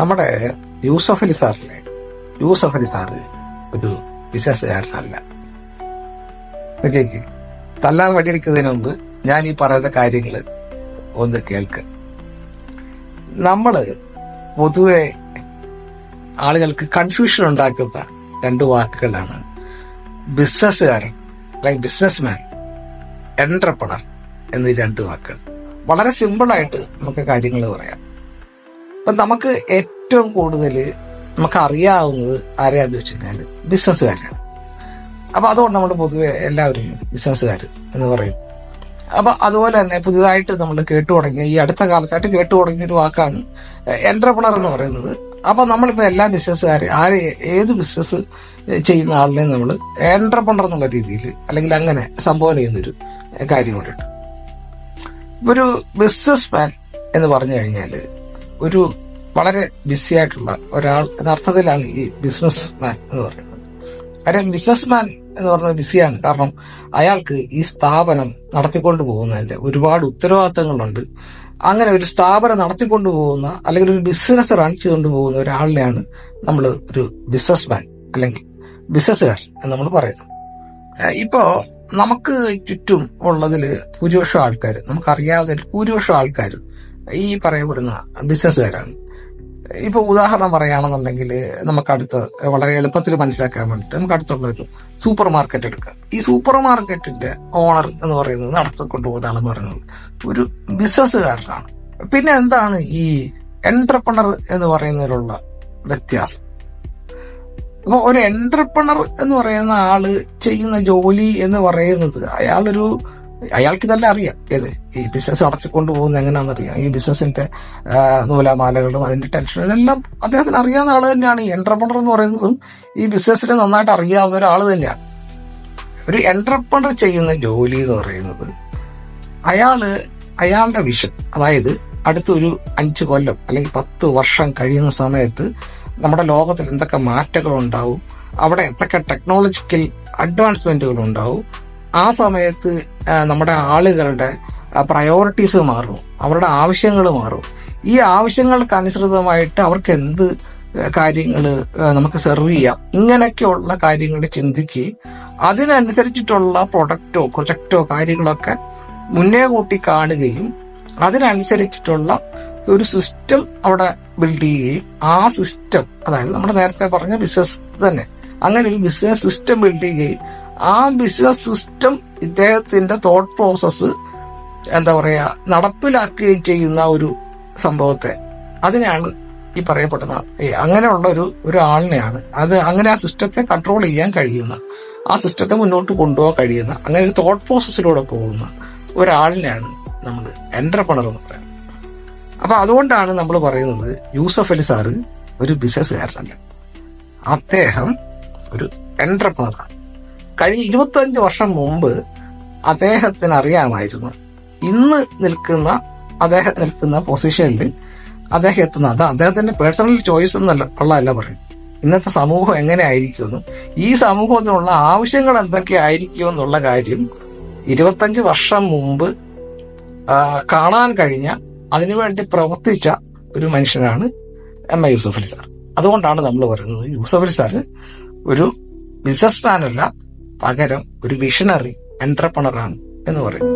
നമ്മുടെ യൂസഫ് അലി സാറിലെ യൂസഫ് അലി സാറ് ഒരു ബിസിനസ്സുകാരനല്ല. കേക്ക് തല്ലാൻ വടിയെടുക്കുന്നതിന് മുമ്പ് ഞാൻ ഈ പറയുന്ന കാര്യങ്ങൾ ഒന്ന് കേൾക്ക്. നമ്മള് പൊതുവെ ആളുകൾക്ക് കൺഫ്യൂഷൻ ഉണ്ടാക്കുന്ന രണ്ട് വാക്കുകളാണ് ബിസിനസ്സുകാരൻ അല്ലെങ്കിൽ ബിസിനസ്മാൻ, എന്റർപ്രണർ എന്നീ രണ്ട് വാക്കുകൾ. വളരെ സിമ്പിളായിട്ട് നമുക്ക് കാര്യങ്ങൾ പറയാം. അപ്പൊ നമുക്ക് ഏറ്റവും കൂടുതൽ നമുക്ക് അറിയാവുന്നത് ആരെയാന്ന് വെച്ച് കഴിഞ്ഞാൽ ബിസിനസ്സുകാരാണ്. അപ്പൊ അതുകൊണ്ട് നമ്മൾ പൊതുവെ എല്ലാവരും ബിസിനസ്സുകാർ എന്ന് പറയും. അപ്പൊ അതുപോലെ തന്നെ പുതിയതായിട്ട് നമ്മൾ കേട്ടു തുടങ്ങിയ ഈ അടുത്ത കാലത്തായിട്ട് കേട്ടു തുടങ്ങിയ ഒരു വാക്കാണ് എന്റർപ്രണർ എന്ന് പറയുന്നത്. അപ്പൊ നമ്മളിപ്പോ എല്ലാ ബിസിനസ്സുകാരും ഏത് ബിസിനസ് ചെയ്യുന്ന ആളിനെ നമ്മൾ എന്റർപ്രണർ എന്നുള്ള രീതിയിൽ അല്ലെങ്കിൽ അങ്ങനെ സംബോധന ചെയ്യുന്നൊരു കാര്യം കൂടിയുണ്ട്. ഒരു ബിസിനസ്മാൻ എന്ന് പറഞ്ഞു കഴിഞ്ഞാൽ ഒരു വളരെ ബിസി ആയിട്ടുള്ള ഒരാൾ എന്ന അർത്ഥത്തിലാണ് ഈ ബിസിനസ്മാൻ എന്ന് പറയുന്നത്. കാര്യം ബിസിനസ്മാൻ എന്ന് പറയുന്നത് ബിസിയാണ്. കാരണം അയാൾക്ക് ഈ സ്ഥാപനം നടത്തിക്കൊണ്ടു പോകുന്നതിന്റെ ഒരുപാട് ഉത്തരവാദിത്തങ്ങളുണ്ട്. അങ്ങനെ ഒരു സ്ഥാപനം നടത്തിക്കൊണ്ടു പോകുന്ന അല്ലെങ്കിൽ ഒരു ബിസിനസ് റൺ ചെയ്തുകൊണ്ട് പോകുന്ന ഒരാളിനെയാണ് നമ്മൾ ഒരു ബിസിനസ്മാൻ അല്ലെങ്കിൽ ബിസിനസ്സുകാരൻ എന്ന് നമ്മൾ പറയുന്നത്. ഇപ്പോ നമുക്ക് ചുറ്റും ഉള്ളതില് ഭൂരിപക്ഷം ആൾക്കാർ, നമുക്കറിയാവുന്ന ഭൂരിപക്ഷം ആൾക്കാർ ഈ പറയപ്പെടുന്ന ബിസിനസ്സുകാരാണ്. ഇപ്പൊ ഉദാഹരണം പറയുകയാണെന്നുണ്ടെങ്കിൽ നമുക്കടുത്ത് വളരെ എളുപ്പത്തിൽ മനസ്സിലാക്കാൻ വേണ്ടിയിട്ട് നമുക്ക് അടുത്തുള്ള ഒരു സൂപ്പർ മാർക്കറ്റ് എടുക്കുക. ഈ സൂപ്പർ മാർക്കറ്റിന്റെ ഓണർ എന്ന് പറയുന്നത് നടത്തിക്കൊണ്ടു പോകുന്ന ആളെന്ന് പറയുന്നത് ഒരു ബിസിനസ്സുകാരനാണ്. പിന്നെ എന്താണ് ഈ എന്റർപ്രണർ എന്ന് പറയുന്നതിലുള്ള വ്യത്യാസം? അപ്പൊ ഒരു എന്റർപ്രണർ എന്ന് പറയുന്ന ആള് ചെയ്യുന്ന ജോലി എന്ന് പറയുന്നത് അയാൾക്ക് ഇതെല്ലാം അറിയാം. ഈ ബിസിനസ് നടത്തിക്കൊണ്ടു പോകുന്നത് എങ്ങനെയാണെന്നറിയാം. ഈ ബിസിനസിന്റെ നൂലാമാലകളും അതിന്റെ ടെൻഷനും ഇതെല്ലാം അദ്ദേഹത്തിന് അറിയാവുന്ന ആള് തന്നെയാണ്. ഈ എന്റർപ്രണർ എന്ന് പറയുന്നതും ഈ ബിസിനസ്സിനെ നന്നായിട്ട് അറിയാവുന്ന ഒരാൾ തന്നെയാണ്. ഒരു എന്റർപ്രണർ ചെയ്യുന്ന ജോലി എന്ന് പറയുന്നത് അയാളുടെ വിഷൻ, അതായത് അടുത്തൊരു 5 കൊല്ലം അല്ലെങ്കിൽ 10 വർഷം കഴിയുന്ന സമയത്ത് നമ്മുടെ ലോകത്തിൽ എന്തൊക്കെ മാറ്റങ്ങൾ ഉണ്ടാവും, അവിടെ എന്തൊക്കെ ടെക്നോളജിക്കൽ അഡ്വാൻസ്മെന്റുകൾ ഉണ്ടാവും, ആ സമയത്ത് നമ്മുടെ ആളുകളുടെ പ്രയോറിറ്റീസ് മാറും, അവരുടെ ആവശ്യങ്ങൾ മാറും. ഈ ആവശ്യങ്ങൾക്ക് അനുസൃതമായിട്ട് അവർക്ക് എന്ത് കാര്യങ്ങൾ നമുക്ക് സെർവ് ചെയ്യാം, ഇങ്ങനെയൊക്കെയുള്ള കാര്യങ്ങൾ ചിന്തിക്കുകയും അതിനനുസരിച്ചിട്ടുള്ള പ്രൊജക്റ്റോ കാര്യങ്ങളൊക്കെ മുന്നേ കൂട്ടി കാണുകയും അതിനനുസരിച്ചിട്ടുള്ള ഒരു സിസ്റ്റം അവിടെ ബിൽഡ് ചെയ്യുകയും ആ സിസ്റ്റം, അതായത് നമ്മുടെ നേരത്തെ പറഞ്ഞ ബിസിനസ് തന്നെ, അങ്ങനെ ഒരു ബിസിനസ് സിസ്റ്റം ബിൽഡ് ചെയ്യുകയും ആ ബിസിനസ് സിസ്റ്റം ഇദ്ദേഹത്തിന്റെ തോട്ട് പ്രോസസ്സ് നടപ്പിലാക്കുകയും ചെയ്യുന്ന ഒരു സംഭവത്തെ, അതിനെയാണ് ഈ പറയപ്പെടുന്ന അങ്ങനെയുള്ള ഒരാളിനെയാണ് അങ്ങനെ ആ സിസ്റ്റത്തെ കൺട്രോൾ ചെയ്യാൻ കഴിയുന്ന, ആ സിസ്റ്റത്തെ മുന്നോട്ട് കൊണ്ടുപോകാൻ കഴിയുന്ന, അങ്ങനെ ഒരു തോട്ട് പ്രോസസ്സിലൂടെ പോകുന്ന ഒരാളിനെയാണ് നമ്മൾ എന്റർപ്രണർ എന്ന് പറയുന്നത്. അപ്പൊ അതുകൊണ്ടാണ് നമ്മൾ പറയുന്നത് യൂസഫ് അലി സാറ് ഒരു ബിസിനസ്സുകാരനല്ല, അദ്ദേഹം ഒരു എന്റർപ്രണറാണ്. കഴിഞ്ഞ 25 വർഷം മുമ്പ് അദ്ദേഹത്തിന് അറിയാമായിരുന്നു ഇന്ന് അദ്ദേഹം നിൽക്കുന്ന പൊസിഷനിൽ അദ്ദേഹം എത്തുന്നത് അദ്ദേഹത്തിന്റെ പേഴ്സണൽ ചോയ്സ് ഉള്ളതല്ല പറയും. ഇന്നത്തെ സമൂഹം എങ്ങനെ ആയിരിക്കുമെന്നും ഈ സമൂഹത്തിനുള്ള ആവശ്യങ്ങൾ എന്തൊക്കെ ആയിരിക്കും എന്നുള്ള കാര്യം 25 വർഷം മുമ്പ് കാണാൻ കഴിഞ്ഞ, അതിനുവേണ്ടി പ്രവർത്തിച്ച ഒരു മനുഷ്യനാണ് യൂസഫ് അലി സാർ. അതുകൊണ്ടാണ് നമ്മൾ പറയുന്നത് യൂസഫ് അലി സാർ ഒരു ബിസിനസ്മാൻ അല്ല, പകരം ഒരു വിഷണറി എന്റർപ്രണറാണ് എന്ന് പറയും.